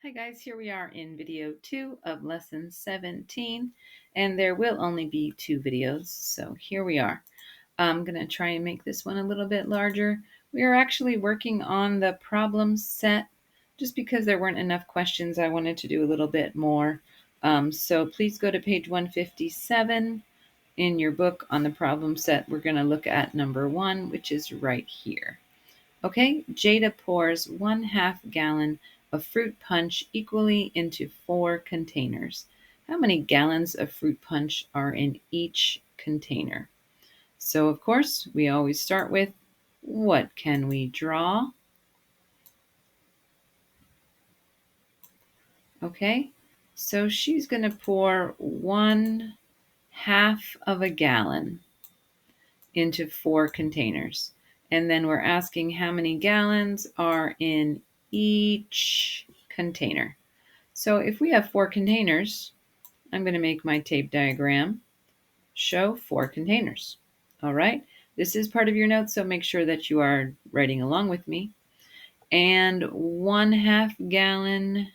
Hi guys, here we are in video 2 of lesson 17, and there will only be 2 videos, so here we are. I'm going to try and make this one a little bit larger. We are actually working on the problem set. Just because there weren't enough questions, I wanted to do a little bit more. So please go to page 157 in your book on the problem set. We're going to look at number 1, which is right here. Okay, Jada pours 1/2 gallon of fruit punch equally into 4 containers. How many gallons of fruit punch are in each container? So, of course, we always start with what can we draw? Okay, so she's going to pour 1/2 of a gallon into 4 containers. And then we're asking how many gallons are in each container. So if we have 4 containers, I'm going to make my tape diagram show 4 containers. All right, this is part of your notes, so make sure that you are writing along with me. And 1/2 gallon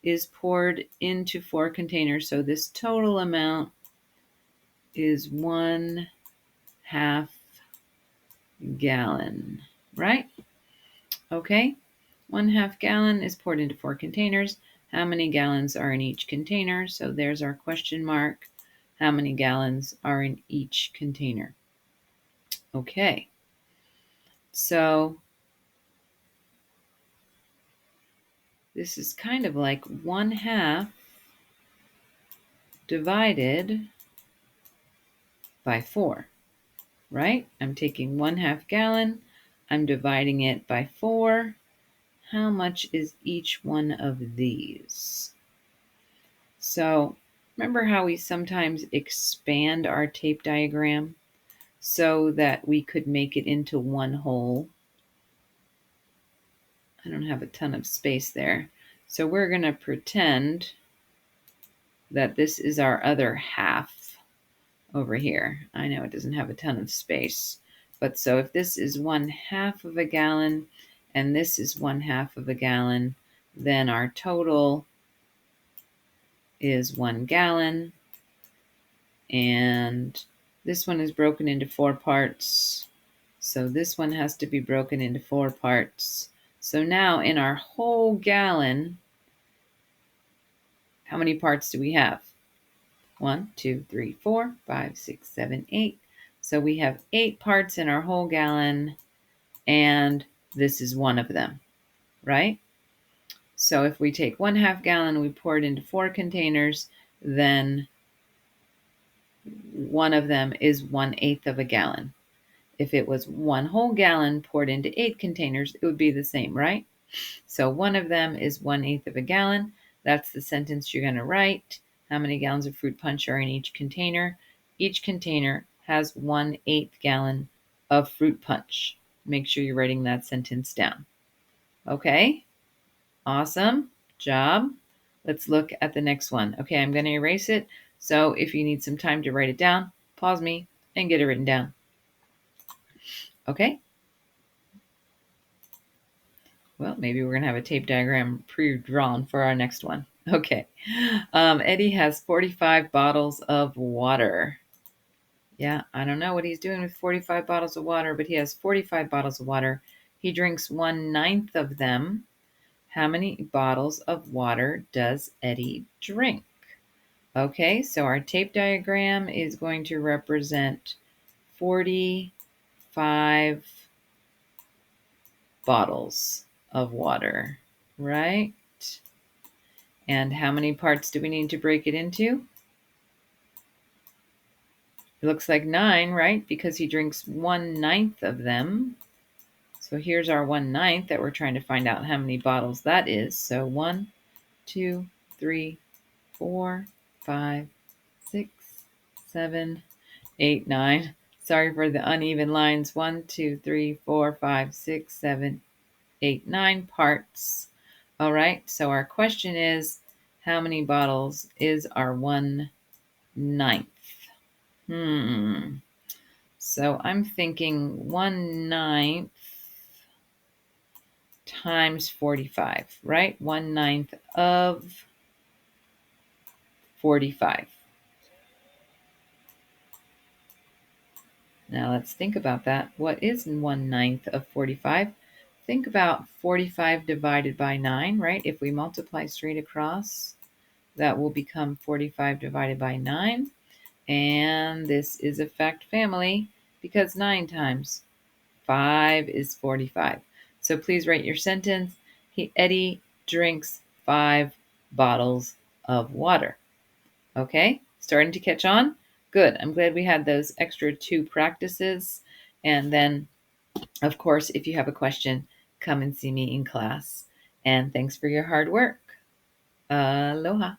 is poured into 4 containers. So this total amount is 1/2 gallon, right? Okay, 1/2 gallon is poured into 4 containers. How many gallons are in each container? So there's our question mark. How many gallons are in each container? Okay, so this is kind of like 1/2 divided by 4, right? I'm taking 1/2 gallon, I'm dividing it by 4. How much is each one of these? So remember how we sometimes expand our tape diagram so that we could make it into one whole? I don't have a ton of space there. So we're going to pretend that this is our other half over here. I know it doesn't have a ton of space, but so if this is 1/2 of a gallon and this is 1/2 of a gallon, then our total is 1 gallon. And this one is broken into 4 parts. So this one has to be broken into 4 parts. So now in our whole gallon, how many parts do we have? 1, 2, 3, 4, 5, 6, 7, 8. So we have 8 parts in our whole gallon, and this is one of them, right? So if we take 1/2 gallon, we pour it into 4 containers, then one of them is 1/8 of a gallon. If it was 1 whole gallon poured into 8 containers, it would be the same, right? So one of them is 1/8 of a gallon. That's the sentence you're going to write. How many gallons of fruit punch are in each container? Each container has 1/8 gallon of fruit punch. Make sure you're writing that sentence down. Okay, awesome job. Let's look at the next one. Okay, I'm going to erase it. So if you need some time to write it down, pause me and get it written down. Okay. Well, maybe we're going to have a tape diagram pre-drawn for our next one. Okay. Eddie has 45 bottles of water. Yeah, I don't know what he's doing with 45 bottles of water, but he has 45 bottles of water. He drinks 1/9 of them. How many bottles of water does Eddie drink? Okay, so our tape diagram is going to represent 45 bottles of water, right? And how many parts do we need to break it into? It looks like 9, right? Because he drinks 1/9 of them. So here's our 1/9 that we're trying to find out how many bottles that is. So 1, 2, 3, 4, 5, 6, 7, 8, 9. Sorry for the uneven lines. 1, 2, 3, 4, 5, 6, 7, 8, 9 parts. All right, so our question is, how many bottles is our 1/9? So I'm thinking 1/9 times 45, right? 1/9 of 45. Now let's think about that. What is 1/9 of 45? Think about 45 divided by 9, right? If we multiply straight across, that will become 45 divided by 9. And this is a fact family because 9 times 5 is 45. So please write your sentence. Eddie drinks 5 bottles of water. Okay, starting to catch on? Good. I'm glad we had those extra 2 practices. And then, of course, if you have a question, come and see me in class. And thanks for your hard work. Aloha.